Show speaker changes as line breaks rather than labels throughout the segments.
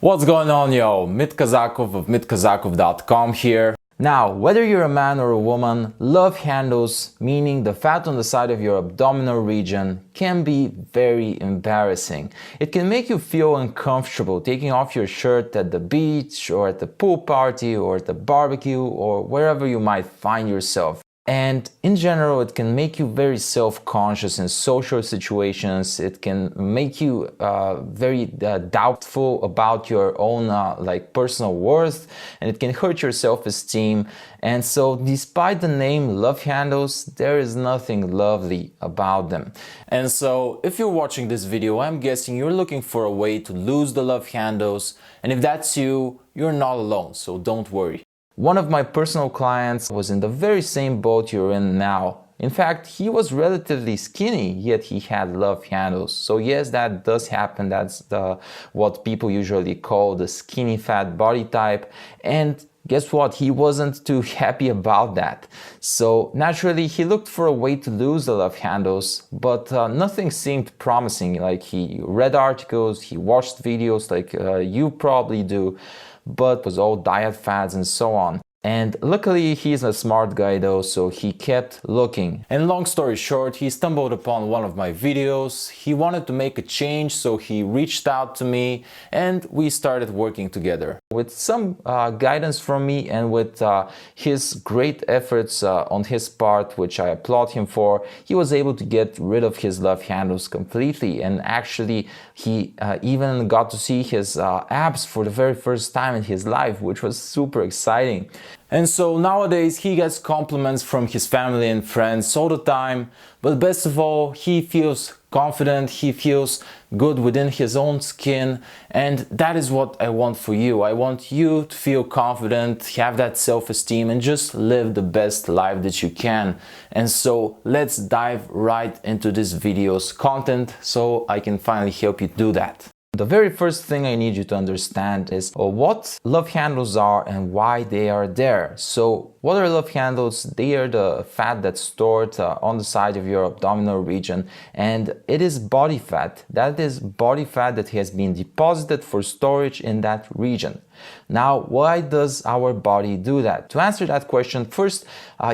What's going on, yo? Kazakov of mitkazakov.com here. Now, whether you're a man or a woman, love handles, meaning the fat on the side of your abdominal region, can be very embarrassing. It can make you feel uncomfortable taking off your shirt at the beach or at the pool party or at the barbecue or wherever you might find yourself. And in general, it can make you very self-conscious in social situations. It can make you very doubtful about your own personal worth, and it can hurt your self-esteem. And so despite the name love handles, there is nothing lovely about them. And so if you're watching this video, I'm guessing you're looking for a way to lose the love handles. And if that's you, you're not alone, so don't worry. One of my personal clients was in the very same boat you're in now. In fact, he was relatively skinny, yet he had love handles. So yes, that does happen. That's what people usually call the skinny fat body type. And guess what? He wasn't too happy about that. So naturally, he looked for a way to lose the love handles, but nothing seemed promising. Like, he read articles, he watched videos like you probably do, but it was all diet fads and so on. And luckily he's a smart guy though, so he kept looking. And long story short, he stumbled upon one of my videos. He wanted to make a change, so he reached out to me and we started working together. With some guidance from me and with his great efforts on his part, which I applaud him for, he was able to get rid of his love handles completely. And actually he even got to see his abs for the very first time in his life, which was super exciting. And so nowadays he gets compliments from his family and friends all the time, but best of all, he feels confident, he feels good within his own skin, and that is what I want for you. I want you to feel confident, have that self-esteem, and just live the best life that you can. And so let's dive right into this video's content so I can finally help you do that. The very first thing I need you to understand is what love handles are and why they are there. So what are love handles? They are the fat that's stored on the side of your abdominal region, and it is body fat. That is body fat that has been deposited for storage in that region. Now, why does our body do that? To answer that question, first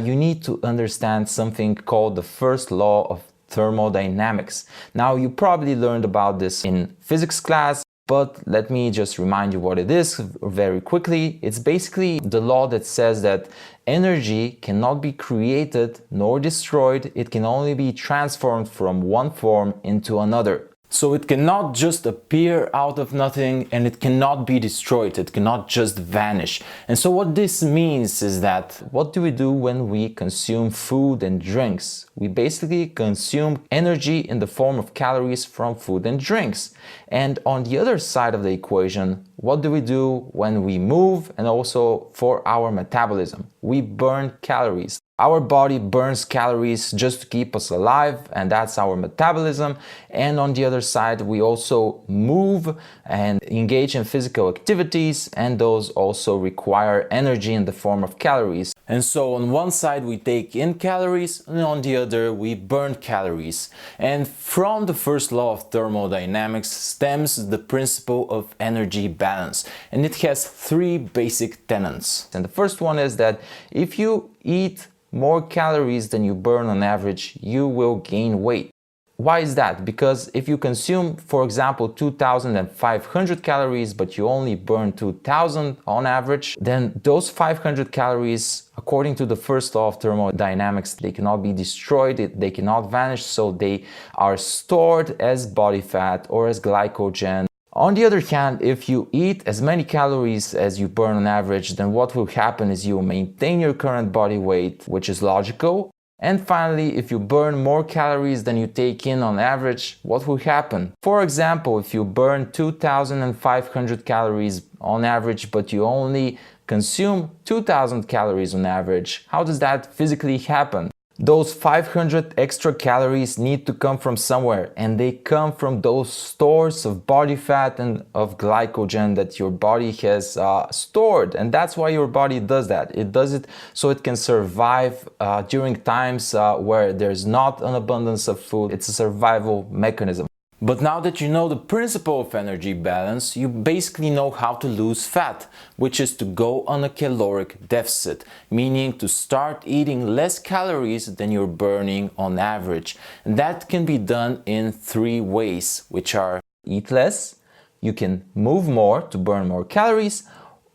you need to understand something called the first law of thermodynamics. Now, you probably learned about this in physics class, but let me just remind you what it is very quickly. It's basically the law that says that energy cannot be created nor destroyed. It can only be transformed from one form into another. So it cannot just appear out of nothing, and it cannot be destroyed. It cannot just vanish. And so what this means is that, what do we do when we consume food and drinks? We basically consume energy in the form of calories from food and drinks. And on the other side of the equation, what do we do when we move and also for our metabolism? We burn calories. Our body burns calories just to keep us alive, and that's our metabolism. And on the other side, we also move and engage in physical activities, and those also require energy in the form of calories. And so on one side we take in calories, and on the other we burn calories. And from the first law of thermodynamics stems the principle of energy balance, and it has three basic tenets. And the first one is that if you eat more calories than you burn on average, you will gain weight. Why is that? Because if you consume, for example, 2,500 calories, but you only burn 2,000 on average, then those 500 calories, according to the first law of thermodynamics, they cannot be destroyed, they cannot vanish, so they are stored as body fat or as glycogen. On the other hand, if you eat as many calories as you burn on average, then what will happen is you will maintain your current body weight, which is logical. And finally, if you burn more calories than you take in on average, what will happen? For example, if you burn 2,500 calories on average, but you only consume 2,000 calories on average, how does that physically happen? Those 500 extra calories need to come from somewhere, and they come from those stores of body fat and of glycogen that your body has stored. And that's why your body does that. It does it so it can survive during times where there's not an abundance of food. It's a survival mechanism. But now that you know the principle of energy balance, you basically know how to lose fat, which is to go on a caloric deficit, meaning to start eating less calories than you're burning on average. And that can be done in 3 ways, which are: eat less, you can move more to burn more calories,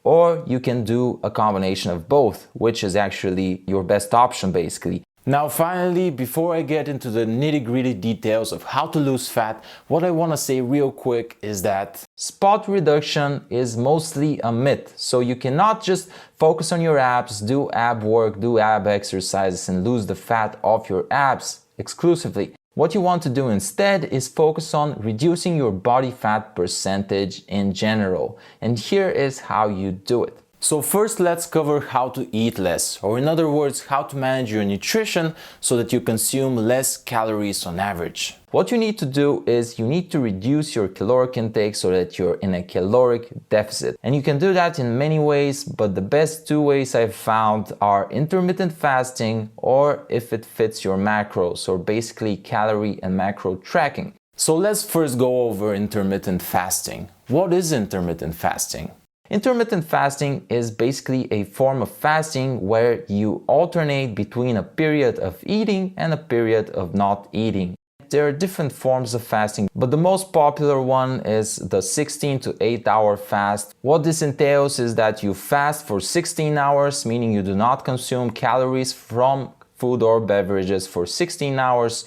or you can do a combination of both, which is actually your best option basically. Now finally, before I get into the nitty-gritty details of how to lose fat, what I want to say real quick is that spot reduction is mostly a myth. So you cannot just focus on your abs, do ab work, do ab exercises and lose the fat off your abs exclusively. What you want to do instead is focus on reducing your body fat percentage in general. And here is how you do it. So first, let's cover how to eat less, or in other words, how to manage your nutrition so that you consume less calories on average. What you need to do is you need to reduce your caloric intake so that you're in a caloric deficit. And you can do that in many ways, but the best 2 ways I've found are intermittent fasting, or if it fits your macros, or basically calorie and macro tracking. So let's first go over intermittent fasting. What is intermittent fasting? Intermittent fasting is basically a form of fasting where you alternate between a period of eating and a period of not eating. There are different forms of fasting, but the most popular one is the 16 to 8 hour fast. What this entails is that you fast for 16 hours, meaning you do not consume calories from food or beverages for 16 hours.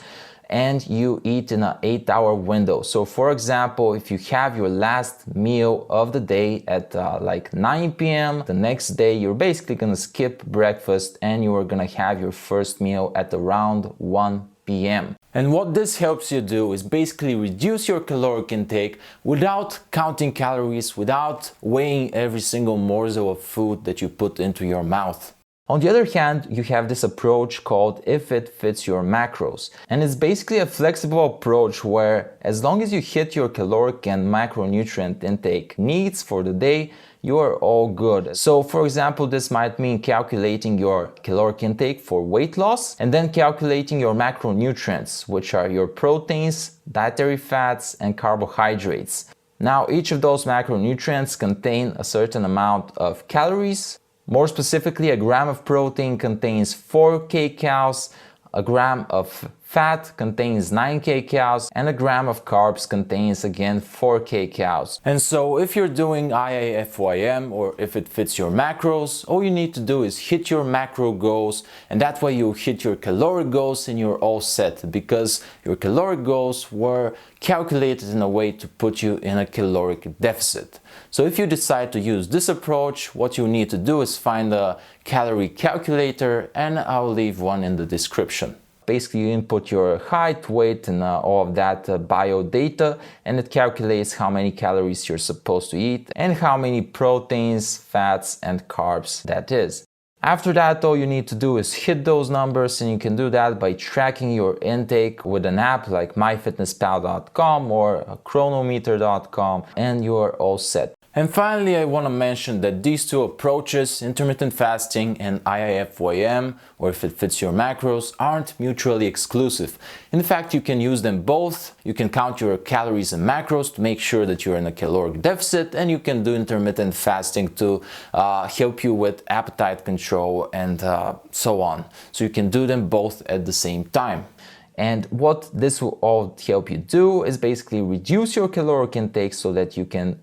And you eat in an 8-hour window. So for example, if you have your last meal of the day at like 9 p.m., the next day you're basically gonna skip breakfast and you are gonna have your first meal at around 1 p.m. And what this helps you do is basically reduce your caloric intake without counting calories, without weighing every single morsel of food that you put into your mouth. On the other hand, you have this approach called if it fits your macros. And it's basically a flexible approach where as long as you hit your caloric and macronutrient intake needs for the day, you are all good. So for example, this might mean calculating your caloric intake for weight loss and then calculating your macronutrients, which are your proteins, dietary fats, and carbohydrates. Now, each of those macronutrients contain a certain amount of calories. More specifically, a gram of protein contains 4 kcals, a gram of fat contains 9 kcals, and a gram of carbs contains again 4 kcals. And so if you're doing IIFYM, or if it fits your macros, all you need to do is hit your macro goals, and that way you hit your caloric goals and you're all set, because your caloric goals were calculated in a way to put you in a caloric deficit. So if you decide to use this approach, what you need to do is find a calorie calculator, and I'll leave one in the description. Basically, you input your height, weight, and all of that bio data, and it calculates how many calories you're supposed to eat and how many proteins, fats, and carbs that is. After that, all you need to do is hit those numbers, and you can do that by tracking your intake with an app like myfitnesspal.com or chronometer.com, and you are all set. And finally, I want to mention that these 2 approaches, intermittent fasting and IIFYM, or if it fits your macros, aren't mutually exclusive. In fact, you can use them both. You can count your calories and macros to make sure that you're in a caloric deficit, and you can do intermittent fasting to help you with appetite control and so on. So you can do them both at the same time. And what this will all help you do is basically reduce your caloric intake so that you can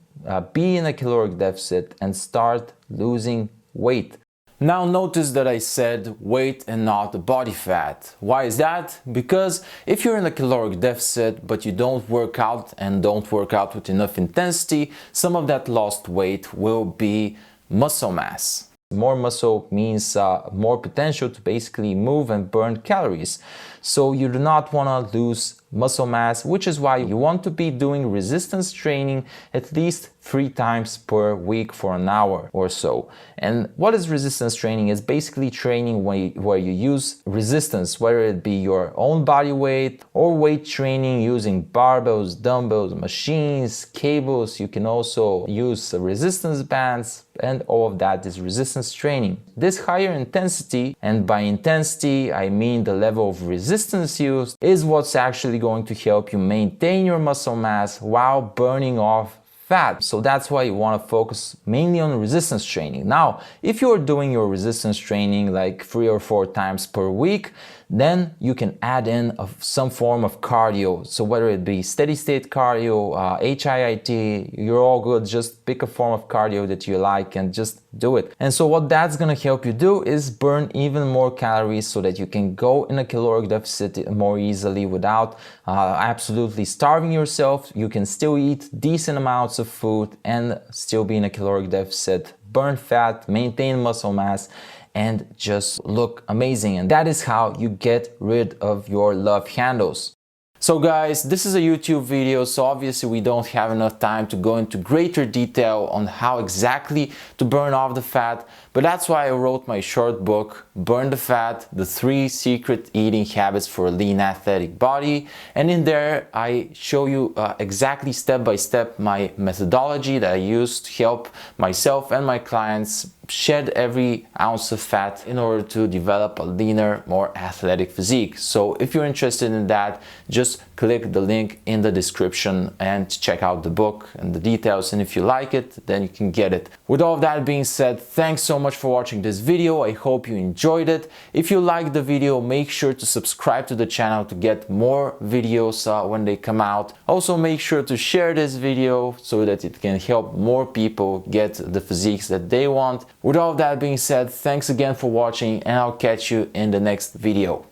be in a caloric deficit and start losing weight. Now notice that I said weight and not body fat. Why is that? Because if you're in a caloric deficit but you don't work out and don't work out with enough intensity, some of that lost weight will be muscle mass. More muscle means more potential to basically move and burn calories. So you do not want to lose muscle mass, which is why you want to be doing resistance training at least 3 times per week for an hour or so. And what is resistance training? It's basically training where you use resistance, whether it be your own body weight or weight training using barbells, dumbbells, machines, cables. You can also use resistance bands, and all of that is resistance training. This higher intensity, and by intensity I mean the level of resistance used, is what's actually going to help you maintain your muscle mass while burning off fat. So that's why you want to focus mainly on resistance training. Now, if you're doing your resistance training like 3 or 4 times per week, then you can add in some form of cardio. So whether it be steady state cardio, HIIT, you're all good. Just pick a form of cardio that you like and just do it. And so what that's going to help you do is burn even more calories so that you can go in a caloric deficit more easily without absolutely starving yourself. You can still eat decent amounts of food and still be in a caloric deficit, burn fat, maintain muscle mass, and just look amazing. And that is how you get rid of your love handles. So guys, this is a YouTube video, so obviously we don't have enough time to go into greater detail on how exactly to burn off the fat, but that's why I wrote my short book, Burn the Fat, the 3 Secret Eating Habits for a Lean Athletic Body. And in there I show you exactly step by step my methodology that I use to help myself and my clients shed every ounce of fat in order to develop a leaner, more athletic physique. So if you're interested in that, just click the link in the description and check out the book and the details, and if you like it, then you can get it. With all of that being said, thanks so much for watching this video. I hope you enjoyed it. If you liked the video, make sure to subscribe to the channel to get more videos when they come out. Also make sure to share this video so that it can help more people get the physiques that they want. With all of that being said, thanks again for watching, and I'll catch you in the next video.